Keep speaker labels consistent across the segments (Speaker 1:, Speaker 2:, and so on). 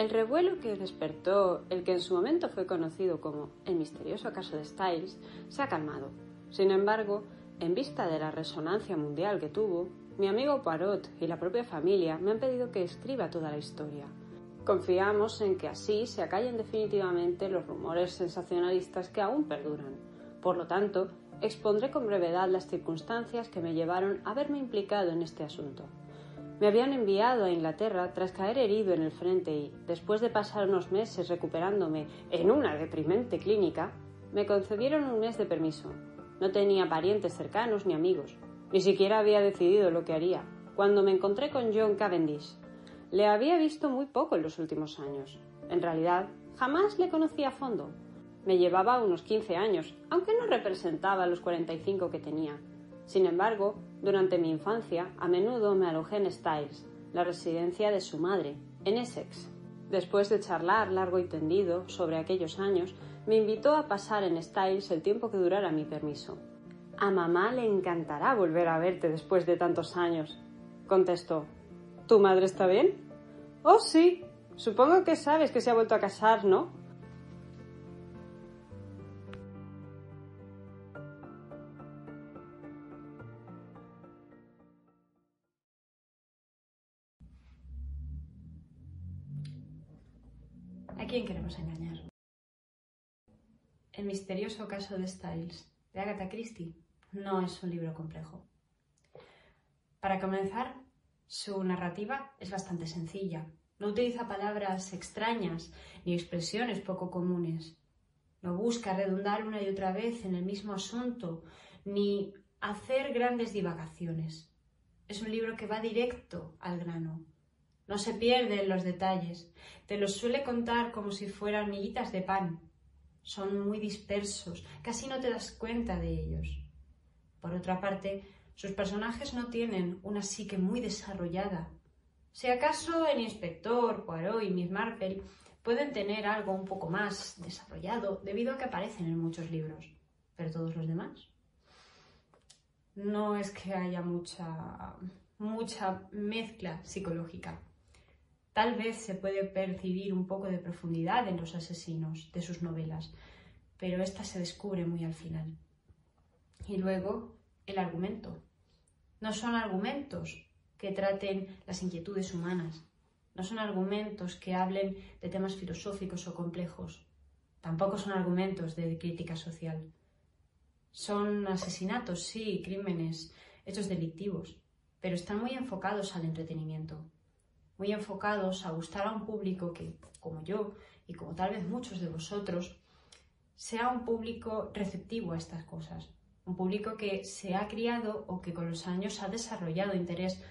Speaker 1: El revuelo que despertó el que en su momento fue conocido como el misterioso caso de Styles se ha calmado. Sin embargo, en vista de la resonancia mundial que tuvo, mi amigo Poirot y la propia familia me han pedido que escriba toda la historia. Confiamos en que así se acallen definitivamente los rumores sensacionalistas que aún perduran. Por lo tanto, expondré con brevedad las circunstancias que me llevaron a verme implicado en este asunto. Me habían enviado a Inglaterra tras caer herido en el frente y, después de pasar unos meses recuperándome en una deprimente clínica, me concedieron un mes de permiso. No tenía parientes cercanos ni amigos. Ni siquiera había decidido lo que haría, cuando me encontré con John Cavendish. Le había visto muy poco en los últimos años. En realidad, jamás le conocí a fondo. Me llevaba unos 15 años, aunque no representaba los 45 que tenía. Sin embargo, durante mi infancia, a menudo me alojé en Styles, la residencia de su madre, en Essex. Después de charlar largo y tendido sobre aquellos años, me invitó a pasar en Styles el tiempo que durara mi permiso. «A mamá le encantará volver a verte después de tantos años», contestó. «¿Tu madre está bien?» «Oh, sí. Supongo que sabes que se ha vuelto a casar, ¿no?»
Speaker 2: ¿A quién queremos engañar? El misterioso caso de Styles, de Agatha Christie, no es un libro complejo. Para comenzar, su narrativa es bastante sencilla. No utiliza palabras extrañas ni expresiones poco comunes. No busca redundar una y otra vez en el mismo asunto, ni hacer grandes divagaciones. Es un libro que va directo al grano. No se pierde en los detalles. Te los suele contar como si fueran miguitas de pan. Son muy dispersos, casi no te das cuenta de ellos. Por otra parte, sus personajes no tienen una psique muy desarrollada. Si acaso el inspector, Poirot y Miss Marple pueden tener algo un poco más desarrollado debido a que aparecen en muchos libros. ¿Pero todos los demás? No es que haya mucha mezcla psicológica. Tal vez se puede percibir un poco de profundidad en los asesinos de sus novelas, pero esta se descubre muy al final. Y luego, el argumento. No son argumentos que traten las inquietudes humanas. No son argumentos que hablen de temas filosóficos o complejos. Tampoco son argumentos de crítica social. Son asesinatos, sí, crímenes, hechos delictivos, pero están muy enfocados al entretenimiento. Muy enfocados a gustar a un público que, como yo, y como tal vez muchos de vosotros, sea un público receptivo a estas cosas. Un público que se ha criado o que con los años ha desarrollado interés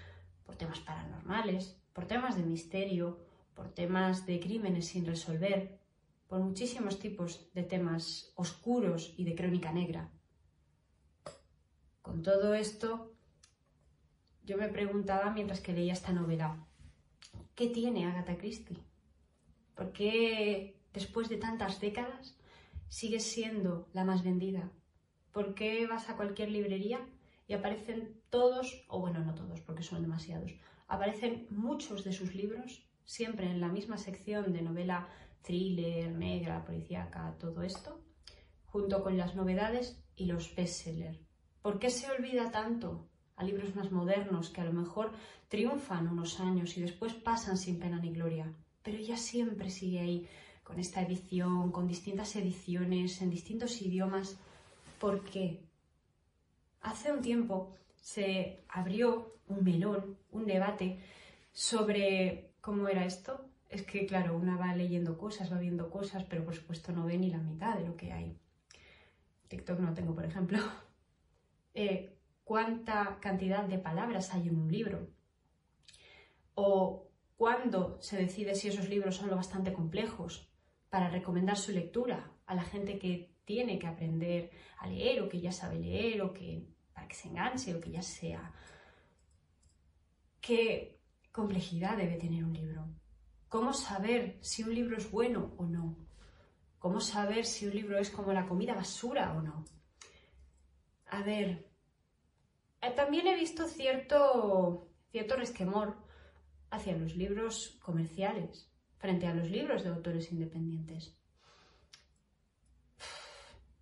Speaker 2: por temas paranormales, por temas de misterio, por temas de crímenes sin resolver, por muchísimos tipos de temas oscuros y de crónica negra. Con todo esto, yo me preguntaba mientras que leía esta novela, ¿qué tiene Agatha Christie? ¿Por qué después de tantas décadas sigue siendo la más vendida? ¿Por qué vas a cualquier librería y aparecen todos, o bueno, no todos porque son demasiados, aparecen muchos de sus libros siempre en la misma sección de novela thriller, negra, policíaca, todo esto, junto con las novedades y los bestsellers? ¿Por qué se olvida tanto a libros más modernos que a lo mejor triunfan unos años y después pasan sin pena ni gloria? Pero ella siempre sigue ahí, con esta edición, con distintas ediciones, en distintos idiomas. ¿Por qué? Hace un tiempo se abrió un melón, un debate sobre cómo era esto. Es que, claro, una va leyendo cosas, va viendo cosas, pero por supuesto no ve ni la mitad de lo que hay. TikTok no tengo, por ejemplo. ¿Cuánta cantidad de palabras hay en un libro? ¿O cuándo se decide si esos libros son lo bastante complejos para recomendar su lectura a la gente que tiene que aprender a leer o que ya sabe leer o que para que se enganche o que ya sea? ¿Qué complejidad debe tener un libro? ¿Cómo saber si un libro es bueno o no? ¿Cómo saber si un libro es como la comida basura o no? A ver, también he visto cierto resquemor hacia los libros comerciales, frente a los libros de autores independientes.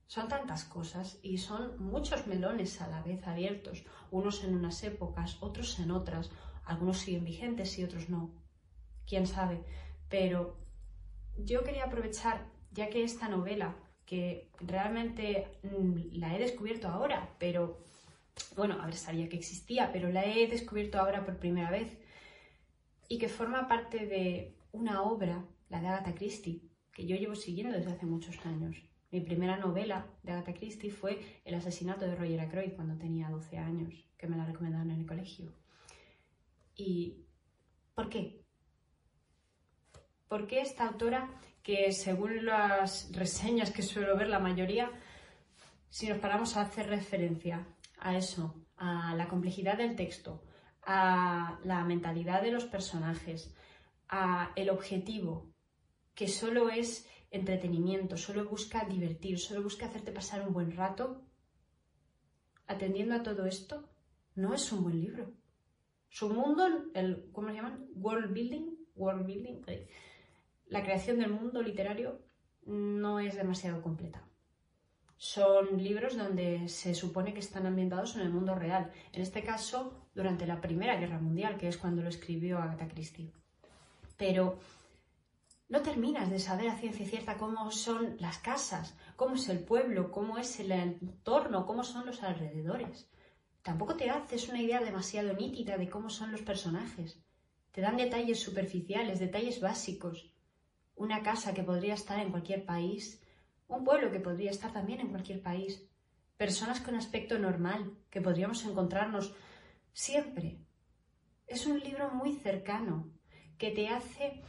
Speaker 2: Son tantas cosas y son muchos melones a la vez abiertos, unos en unas épocas, otros en otras, algunos siguen vigentes y otros no, quién sabe, pero yo quería aprovechar, ya que esta novela, que realmente la he descubierto ahora, pero bueno, a ver, sabía que existía, pero la he descubierto ahora por primera vez y que forma parte de una obra, la de Agatha Christie, que yo llevo siguiendo desde hace muchos años. Mi primera novela de Agatha Christie fue El asesinato de Roger Ackroyd cuando tenía 12 años, que me la recomendaron en el colegio. ¿Y por qué? ¿Por qué esta autora, que según las reseñas que suelo ver la mayoría, si nos paramos a hacer referencia a eso, a la complejidad del texto, a la mentalidad de los personajes, a el objetivo, que solo es entretenimiento, solo busca divertir, solo busca hacerte pasar un buen rato, atendiendo a todo esto, no es un buen libro. Su mundo, ¿cómo se llaman? World building, la creación del mundo literario no es demasiado completa. Son libros donde se supone que están ambientados en el mundo real, en este caso durante la Primera Guerra Mundial, que es cuando lo escribió Agatha Christie. Pero no terminas de saber a ciencia cierta cómo son las casas, cómo es el pueblo, cómo es el entorno, cómo son los alrededores. Tampoco te haces una idea demasiado nítida de cómo son los personajes. Te dan detalles superficiales, detalles básicos. Una casa que podría estar en cualquier país, un pueblo que podría estar también en cualquier país, personas con aspecto normal que podríamos encontrarnos siempre. Es un libro muy cercano que te hace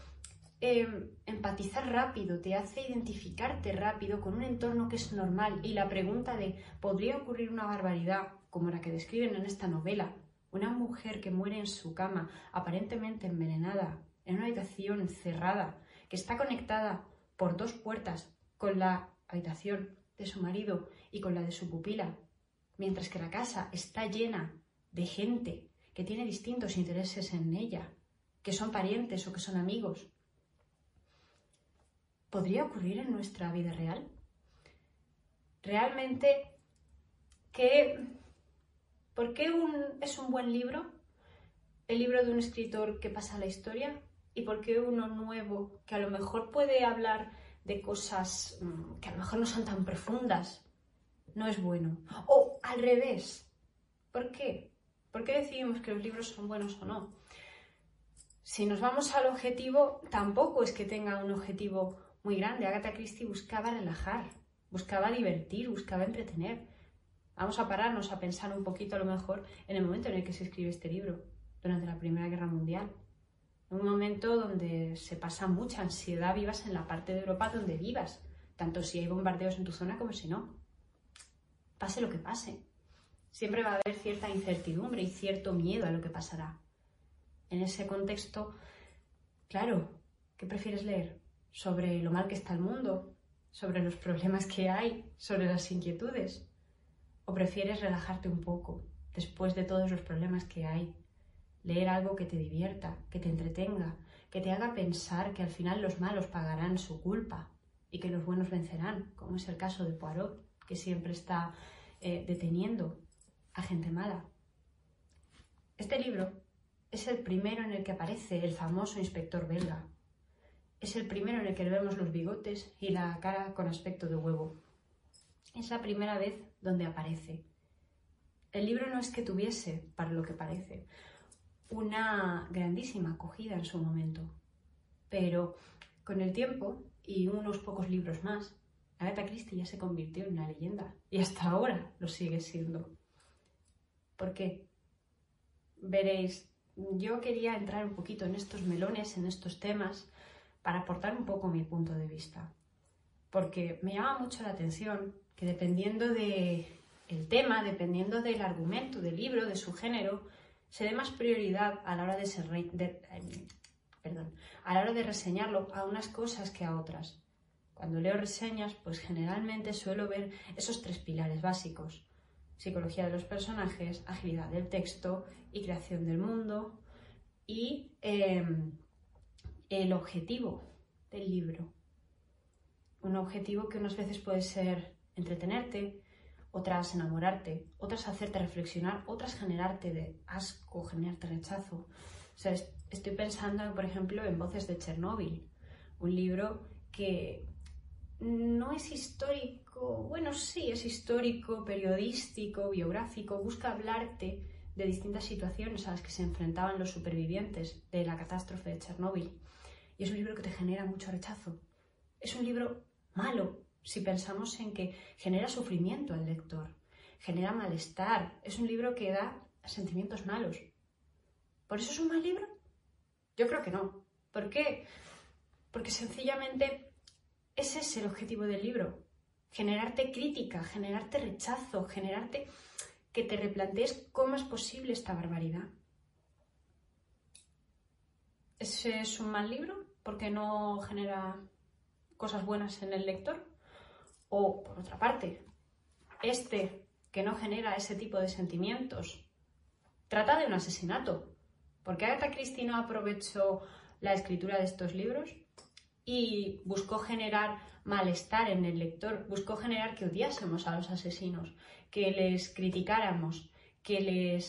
Speaker 2: empatizar rápido, te hace identificarte rápido con un entorno que es normal. Y la pregunta de ¿podría ocurrir una barbaridad como la que describen en esta novela? Una mujer que muere en su cama, aparentemente envenenada, en una habitación cerrada, que está conectada por 2 puertas con la habitación de su marido y con la de su pupila, mientras que la casa está llena de gente que tiene distintos intereses en ella, que son parientes o que son amigos. ¿Podría ocurrir en nuestra vida real? Realmente, ¿por qué es un buen libro? El libro de un escritor que pasa la historia. ¿Y por qué uno nuevo que a lo mejor puede hablar de cosas que a lo mejor no son tan profundas no es bueno? O al revés. ¿Por qué? ¿Por qué decidimos que los libros son buenos o no? Si nos vamos al objetivo, tampoco es que tenga un objetivo muy grande. Agatha Christie buscaba relajar, buscaba divertir, buscaba entretener. Vamos a pararnos a pensar un poquito a lo mejor en el momento en el que se escribe este libro, durante la Primera Guerra Mundial. Un momento donde se pasa mucha ansiedad, vivas en la parte de Europa donde vivas, tanto si hay bombardeos en tu zona como si no. Pase lo que pase. Siempre va a haber cierta incertidumbre y cierto miedo a lo que pasará. En ese contexto, claro, ¿qué prefieres leer? ¿Sobre lo mal que está el mundo? ¿Sobre los problemas que hay? ¿Sobre las inquietudes? ¿O prefieres relajarte un poco después de todos los problemas que hay? Leer algo que te divierta, que te entretenga, que te haga pensar que al final los malos pagarán su culpa y que los buenos vencerán, como es el caso de Poirot, que siempre está deteniendo a gente mala. Este libro es el primero en el que aparece el famoso inspector belga. Es el primero en el que vemos los bigotes y la cara con aspecto de huevo. Es la primera vez donde aparece. El libro no es que tuviese, para lo que parece, una grandísima acogida en su momento, pero con el tiempo y unos pocos libros más, Agatha Christie ya se convirtió en una leyenda y hasta ahora lo sigue siendo. ¿Por qué? Veréis, yo quería entrar un poquito en estos melones, en estos temas, para aportar un poco mi punto de vista, porque me llama mucho la atención que dependiendo del tema, dependiendo del argumento del libro, de su género, se dé más prioridad a la hora a la hora de reseñarlo a unas cosas que a otras. Cuando leo reseñas, pues generalmente suelo ver esos 3 pilares básicos: psicología de los personajes, agilidad del texto y creación del mundo, y el objetivo del libro. Un objetivo que unas veces puede ser entretenerte, otras enamorarte, otras hacerte reflexionar, otras generarte de asco, generarte rechazo. O sea, estoy pensando, por ejemplo, en Voces de Chernóbil, un libro que no es histórico, bueno, sí, es histórico, periodístico, biográfico, busca hablarte de distintas situaciones a las que se enfrentaban los supervivientes de la catástrofe de Chernóbil. Y es un libro que te genera mucho rechazo. Es un libro malo, si pensamos en que genera sufrimiento al lector, genera malestar. Es un libro que da sentimientos malos. ¿Por eso es un mal libro? Yo creo que no. ¿Por qué? Porque sencillamente ese es el objetivo del libro. Generarte crítica, generarte rechazo, generarte que te replantees cómo es posible esta barbaridad. ¿Ese es un mal libro? ¿Porque no genera cosas buenas en el lector? O, por otra parte, que no genera ese tipo de sentimientos, trata de un asesinato. Porque Agatha Christie no aprovechó la escritura de estos libros y buscó generar malestar en el lector, buscó generar que odiásemos a los asesinos, que les criticáramos, que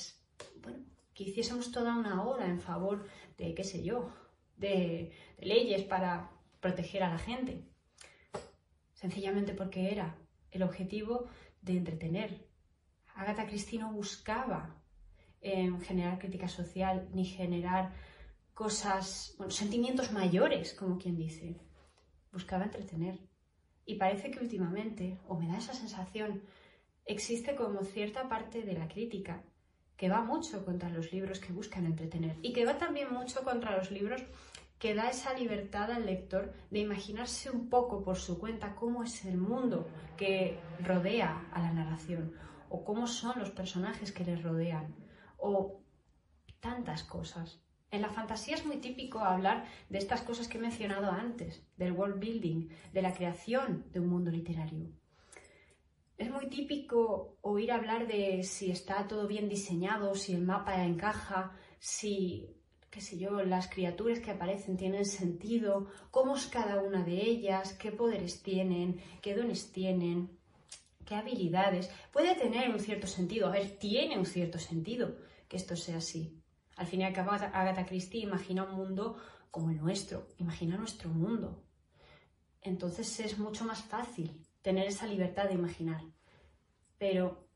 Speaker 2: hiciésemos toda una oda en favor de, qué sé yo, de leyes para proteger a la gente. Sencillamente porque era el objetivo de entretener. Agatha Christie no buscaba generar crítica social ni generar sentimientos mayores, como quien dice. Buscaba entretener. Y parece que últimamente, o me da esa sensación, existe como cierta parte de la crítica que va mucho contra los libros que buscan entretener y que va también mucho contra los libros que da esa libertad al lector de imaginarse un poco por su cuenta cómo es el mundo que rodea a la narración o cómo son los personajes que les rodean o tantas cosas. En la fantasía es muy típico hablar de estas cosas que he mencionado antes, del world building, de la creación de un mundo literario. Es muy típico oír hablar de si está todo bien diseñado, si el mapa encaja, si, qué sé yo, las criaturas que aparecen tienen sentido, cómo es cada una de ellas, qué poderes tienen, qué dones tienen, qué habilidades. Puede tener un cierto sentido, a ver, tiene un cierto sentido que esto sea así. Al fin y al cabo, Agatha Christie imagina un mundo como el nuestro, imagina nuestro mundo. Entonces es mucho más fácil tener esa libertad de imaginar. Pero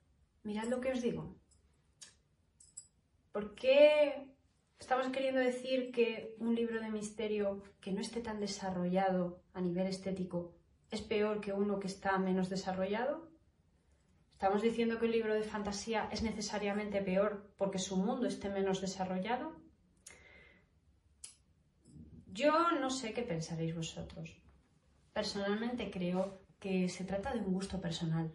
Speaker 2: mirad lo que os digo. ¿Por qué estamos queriendo decir que un libro de misterio que no esté tan desarrollado a nivel estético es peor que uno que está menos desarrollado? ¿Estamos diciendo que un libro de fantasía es necesariamente peor porque su mundo esté menos desarrollado? Yo no sé qué pensaréis vosotros. Personalmente creo que se trata de un gusto personal.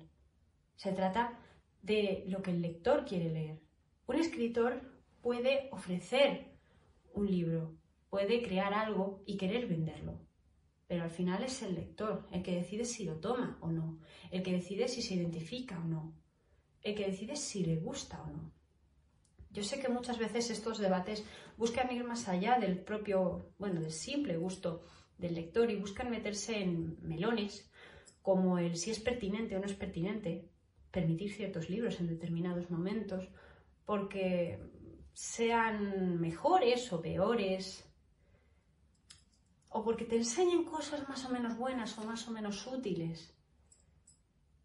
Speaker 2: Se trata de lo que el lector quiere leer. Un escritor puede ofrecer un libro, puede crear algo y querer venderlo. Pero al final es el lector el que decide si lo toma o no, el que decide si se identifica o no, el que decide si le gusta o no. Yo sé que muchas veces estos debates buscan ir más allá del del simple gusto del lector y buscan meterse en melones como el si es pertinente o no es pertinente permitir ciertos libros en determinados momentos porque sean mejores o peores, o porque te enseñen cosas más o menos buenas o más o menos útiles.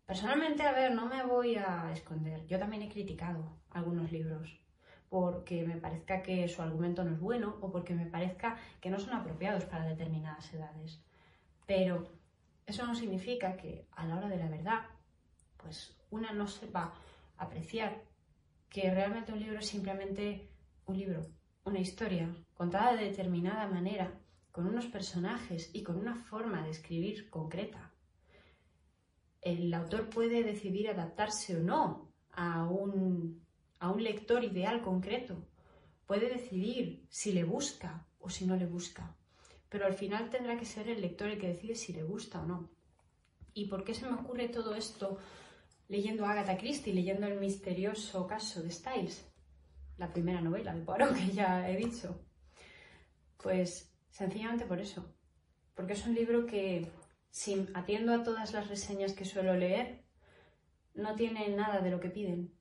Speaker 2: Personalmente, a ver, no me voy a esconder. Yo también he criticado algunos libros porque me parezca que su argumento no es bueno o porque me parezca que no son apropiados para determinadas edades. Pero eso no significa que a la hora de la verdad, pues una no sepa apreciar que realmente un libro es simplemente un libro, una historia contada de determinada manera, con unos personajes y con una forma de escribir concreta. El autor puede decidir adaptarse o no a un lector ideal concreto. Puede decidir si le busca o si no le busca. Pero al final tendrá que ser el lector el que decide si le gusta o no. ¿Y por qué se me ocurre todo esto leyendo a Agatha Christie, leyendo el misterioso caso de Styles? La primera novela de Poirot que ya he dicho. Pues Sencillamente por eso. Porque es un libro que, si atiendo a todas las reseñas que suelo leer, no tiene nada de lo que piden,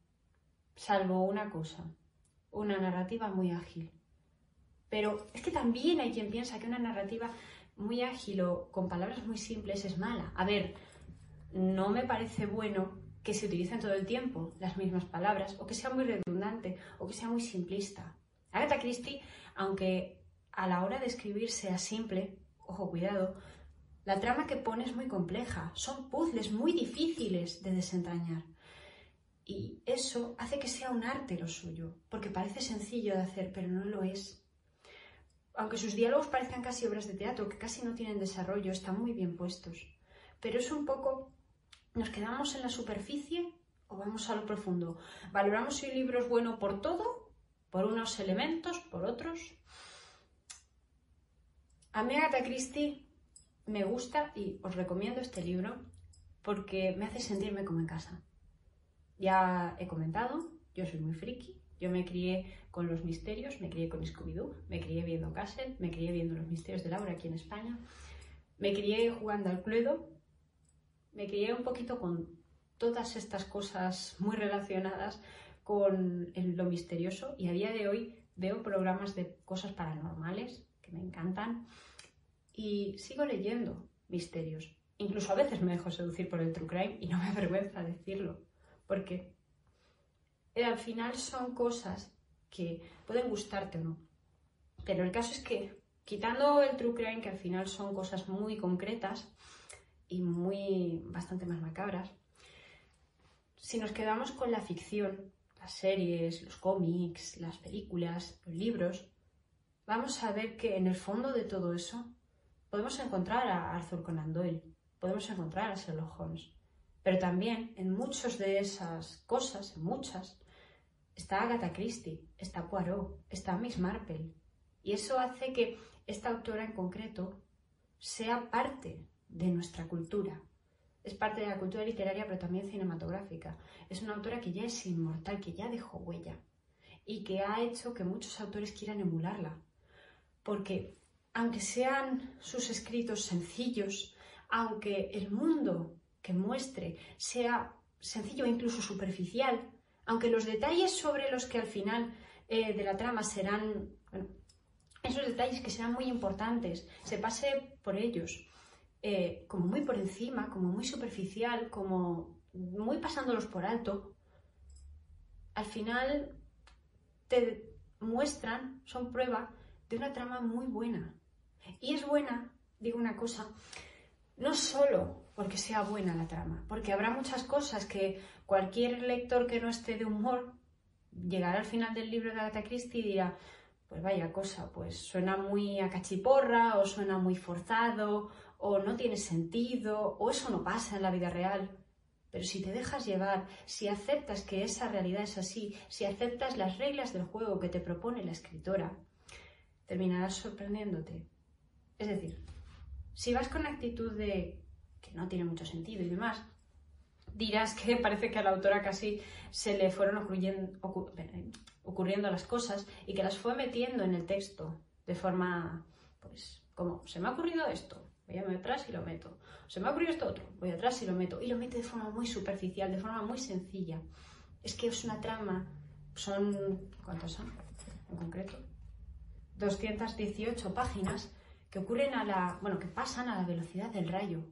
Speaker 2: salvo una cosa, una narrativa muy ágil. Pero es que también hay quien piensa que una narrativa muy ágil o con palabras muy simples es mala. A ver, no me parece bueno que se utilicen todo el tiempo las mismas palabras, o que sea muy redundante, o que sea muy simplista. Agatha Christie, aunque a la hora de escribir sea simple, ojo, cuidado, la trama que pone es muy compleja, son puzzles muy difíciles de desentrañar. Y eso hace que sea un arte lo suyo, porque parece sencillo de hacer, pero no lo es. Aunque sus diálogos parezcan casi obras de teatro, que casi no tienen desarrollo, están muy bien puestos. Pero es un poco, ¿nos quedamos en la superficie o vamos a lo profundo? ¿Valoramos si un libro es bueno por todo? ¿Por unos elementos? ¿Por otros? A mí Agatha Christie me gusta y os recomiendo este libro porque me hace sentirme como en casa. Ya he comentado, yo soy muy friki, yo me crié con los misterios, me crié con Scooby-Doo, me crié viendo Castle, me crié viendo los misterios de Laura aquí en España, me crié jugando al Cluedo, me crié un poquito con todas estas cosas muy relacionadas con lo misterioso y a día de hoy veo programas de cosas paranormales que me encantan y sigo leyendo misterios. Incluso a veces me dejo seducir por el true crime y no me avergüenza decirlo, porque al final son cosas que pueden gustarte o no. Pero el caso es que, quitando el true crime, que al final son cosas muy concretas y bastante más macabras, si nos quedamos con la ficción, las series, los cómics, las películas, los libros, vamos a ver que en el fondo de todo eso podemos encontrar a Arthur Conan Doyle, podemos encontrar a Sherlock Holmes, pero también en muchas de esas cosas, en muchas, está Agatha Christie, está Poirot, está Miss Marple. Y eso hace que esta autora en concreto sea parte de nuestra cultura. Es parte de la cultura literaria, pero también cinematográfica. Es una autora que ya es inmortal, que ya dejó huella y que ha hecho que muchos autores quieran emularla. Porque aunque sean sus escritos sencillos, aunque el mundo que muestre sea sencillo e incluso superficial, aunque los detalles sobre los que al final de la trama serán, esos detalles que serán muy importantes, se pase por ellos como muy por encima, como muy superficial, como muy pasándolos por alto, al final te muestran, son prueba de una trama muy buena. Y es buena, digo una cosa, no solo porque sea buena la trama, porque habrá muchas cosas que cualquier lector que no esté de humor llegará al final del libro de Agatha Christie y dirá, pues vaya cosa, pues suena muy a cachiporra, o suena muy forzado, o no tiene sentido, o eso no pasa en la vida real. Pero si te dejas llevar, si aceptas que esa realidad es así, si aceptas las reglas del juego que te propone la escritora, terminarás sorprendiéndote. Es decir, si vas con actitud de que no tiene mucho sentido y demás, dirás que parece que a la autora casi se le fueron ocurriendo las cosas y que las fue metiendo en el texto de forma, pues, como se me ha ocurrido esto, voy atrás y lo meto, se me ha ocurrido esto otro, voy atrás y lo meto, y lo mete de forma muy superficial, de forma muy sencilla. Es que es una trama, ¿cuántas son en concreto? 218 páginas que que pasan a la velocidad del rayo.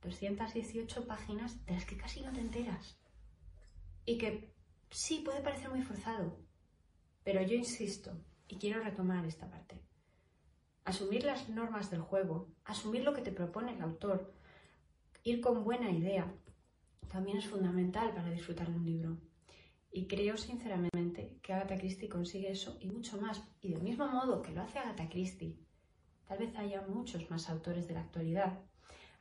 Speaker 2: 218 páginas de las que casi no te enteras. Y que sí, puede parecer muy forzado, pero yo insisto, y quiero retomar esta parte. Asumir las normas del juego, asumir lo que te propone el autor, ir con buena idea, también es fundamental para disfrutar de un libro. Y creo sinceramente que Agatha Christie consigue eso y mucho más. Y del mismo modo que lo hace Agatha Christie, tal vez haya muchos más autores de la actualidad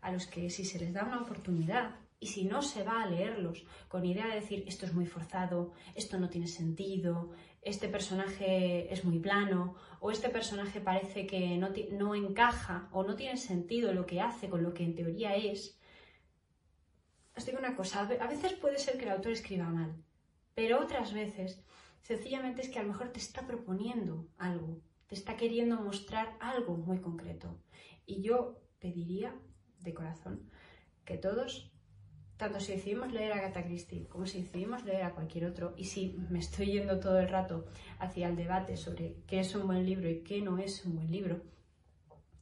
Speaker 2: a los que, si se les da una oportunidad y si no se va a leerlos con idea de decir esto es muy forzado, esto no tiene sentido, este personaje es muy plano o este personaje parece que no encaja o no tiene sentido lo que hace con lo que en teoría es, os digo una cosa, a veces puede ser que el autor escriba mal, pero otras veces sencillamente es que a lo mejor te está proponiendo algo, te está queriendo mostrar algo muy concreto. Y yo pediría de corazón que todos, tanto si decidimos leer a Agatha Christie como si decidimos leer a cualquier otro, y si me estoy yendo todo el rato hacia el debate sobre qué es un buen libro y qué no es un buen libro,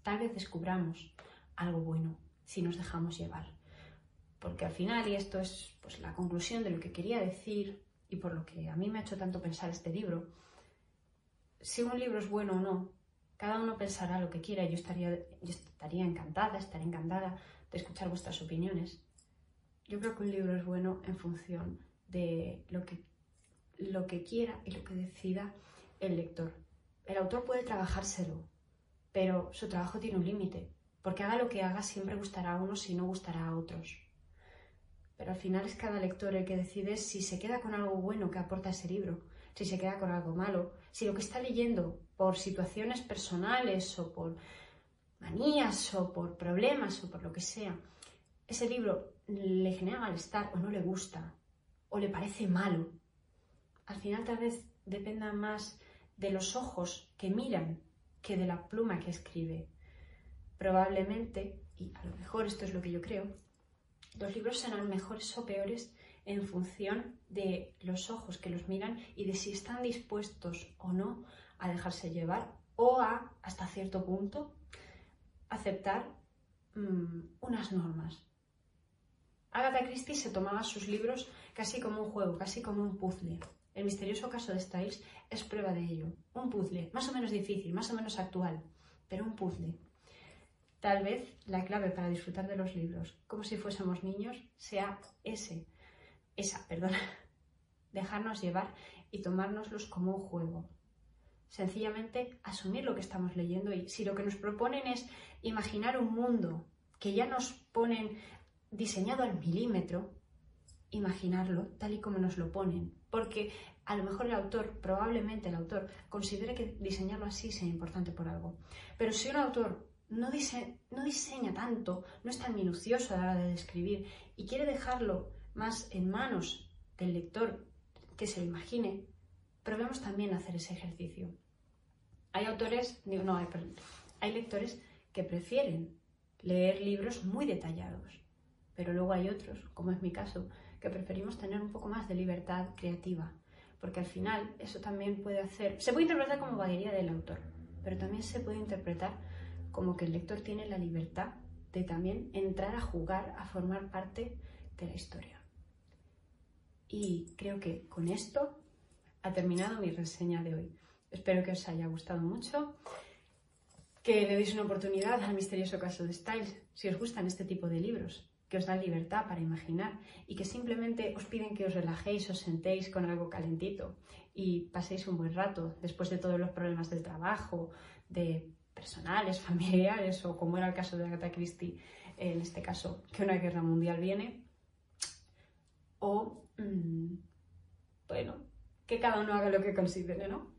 Speaker 2: tal vez descubramos algo bueno si nos dejamos llevar. Porque al final, y esto es pues la conclusión de lo que quería decir y por lo que a mí me ha hecho tanto pensar este libro, si un libro es bueno o no, cada uno pensará lo que quiera y yo estaría encantada de escuchar vuestras opiniones. Yo creo que un libro es bueno en función de lo que quiera y lo que decida el lector. El autor puede trabajárselo, pero su trabajo tiene un límite, porque haga lo que haga siempre gustará a unos y no gustará a otros. Pero al final es cada lector el que decide si se queda con algo bueno que aporta ese libro, si se queda con algo malo, si lo que está leyendo por situaciones personales o por manías o por problemas o por lo que sea, ese libro le genera malestar o no le gusta o le parece malo. Al final tal vez dependa más de los ojos que miran que de la pluma que escribe. Probablemente, y a lo mejor esto es lo que yo creo, los libros serán mejores o peores en función de los ojos que los miran y de si están dispuestos o no a dejarse llevar o a, hasta cierto punto, aceptar unas normas. Agatha Christie se tomaba sus libros casi como un juego, casi como un puzzle. El misterioso caso de Styles es prueba de ello. Un puzzle, más o menos difícil, más o menos actual, pero un puzzle. Tal vez la clave para disfrutar de los libros, como si fuésemos niños, sea dejarnos llevar y tomárnoslos como un juego. Sencillamente asumir lo que estamos leyendo y si lo que nos proponen es imaginar un mundo que ya nos ponen diseñado al milímetro, imaginarlo tal y como nos lo ponen. Porque a lo mejor probablemente el autor, considere que diseñarlo así sea importante por algo. Pero si un autor no diseña tanto, no es tan minucioso a la hora de describir y quiere dejarlo más en manos del lector que se lo imagine, probemos también hacer ese ejercicio. Hay lectores que prefieren leer libros muy detallados, pero luego hay otros, como es mi caso, que preferimos tener un poco más de libertad creativa, porque al final eso también se puede interpretar como vaguería del autor, pero también se puede interpretar como que el lector tiene la libertad de también entrar a jugar, a formar parte de la historia. Y creo que con esto ha terminado mi reseña de hoy. Espero que os haya gustado mucho, que le deis una oportunidad al misterioso caso de Styles, si os gustan este tipo de libros, que os dan libertad para imaginar y que simplemente os piden que os relajéis, os sentéis con algo calentito y paséis un buen rato después de todos los problemas del trabajo, de personales, familiares o como era el caso de Agatha Christie, en este caso, que una guerra mundial viene. O, que cada uno haga lo que considere, ¿no?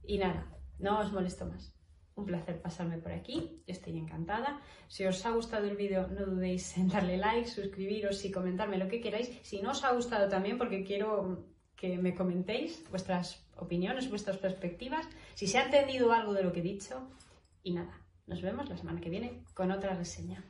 Speaker 2: Y nada, no os molesto más. Un placer pasarme por aquí, yo estoy encantada. Si os ha gustado el vídeo, no dudéis en darle like, suscribiros y comentarme lo que queráis. Si no os ha gustado también, porque quiero que me comentéis vuestras opiniones, vuestras perspectivas, si se ha entendido algo de lo que he dicho. Y nada, nos vemos la semana que viene con otra reseña.